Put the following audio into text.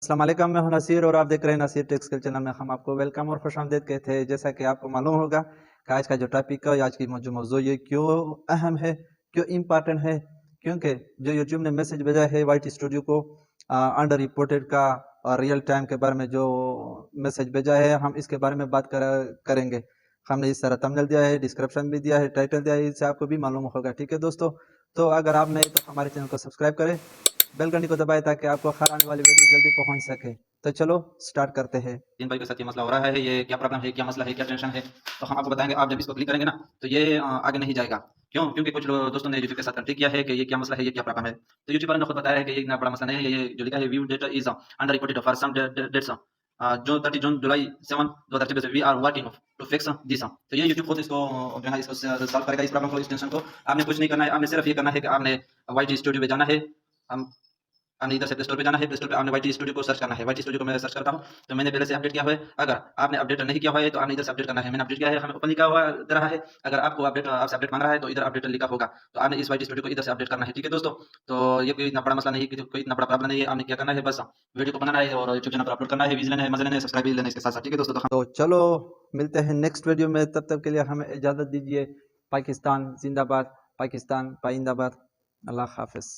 अस्सलाम वालेकुम, मैं हूं नसीर और आप देख रहे हैं नसीर टेक स्किल चैनल में। हम आपको वेलकम और खुशामदीद कहते हैं। जैसा कि आपको मालूम होगा कि आज का जो टॉपिक है, आज की जो मौजू ये क्यों अहम है, क्यों इम्पॉर्टेंट है, क्योंकि जो यूट्यूब ने मैसेज भेजा है वाइट स्टूडियो को अंडर रिपोर्टेड का और रियल टाइम के बारे में जो मैसेज भेजा है, हम इसके बारे में बात करेंगे। हमने इस तरह थंबनेल दिया है, डिस्क्रिप्शन भी दिया है, टाइटल दिया है, इससे आपको भी मालूम होगा। ठीक है दोस्तों, तो अगर आप नए तो हमारे चैनल को सब्सक्राइब करें, बेल घंटी को दबाएं ताकि आपको हर आने वाली वीडियो जल्दी पहुंच सके। तो चलो स्टार्ट करते हैं। इन भाई के साथ ये मसला हो रहा है, ये क्या प्रॉब्लम है, क्या मसला है, क्या टेंशन है, तो हम आपको बताएंगे। आप जब इसको क्लिक करेंगे ना तो ये आगे नहीं जाएगा। क्यों? क्योंकि कुछ दोस्तों ने यूट्यूब के साथ कंटेक्ट किया है कि ये क्या मसला है, ये क्या प्रॉब्लम है। तो यूट्यूबर ने खुद बताया है कि ये इतना बड़ा मसला नहीं है। ये जो लिखा है view data is under reported for some dates जो 30 June July 7 2023 we are working to fix this. तो ये यूट्यूब खुद इसको जो है इसको सॉल्व करेगा, इस प्रॉब्लम को, इस टेंशन को। आपने कुछ नहीं करना है, आपने सिर्फ ये करना है कि आपने वाईटी स्टूडियो पे जाना है। हम हमने इधर से प्ले स्टोर पे जाना है। प्ले स्टोर पे आपने वाईटी स्टूडियो को सर्च करना है। वाईटी स्टूडियो को मैं सर्च करता हूँ, तो मैंने पहले से अपडेट किया हुआ है। अगर आपने अपडेट नहीं किया हुआ है तो आपने इधर से अपडेट करना है। मैंने अपडेट किया है, हमें ओपन लिखा हुआ दे रहा है। अगर आपको अपडेट आपसे अपडेट मांग रहा है तो इधर अपडेट लिखा होगा, तो आपने इस वाईटी स्टूडियो को इधर से अपडेट करना है। ठीक है दोस्तों, तो ये कोई इतना बड़ा मसला नहीं है, कोई इतना बड़ा प्रॉब्लम नहीं है। आपने क्या करना है, बस वीडियो को बनाना है और यूट्यूब चैनल पर अपलोड करना है, व्यूज लेना है, मजे लेना है, सब्सक्राइब भी लेना है इसके साथ साथ। ठीक है दोस्तों, तो चलो मिलते हैं नेक्स्ट वीडियो में, तब तक के लिए हमें इजाज़त दीजिए। पाकिस्तान जिंदाबाद, पाकिस्तान पाइंदाबाद। अल्लाह हाफिज़।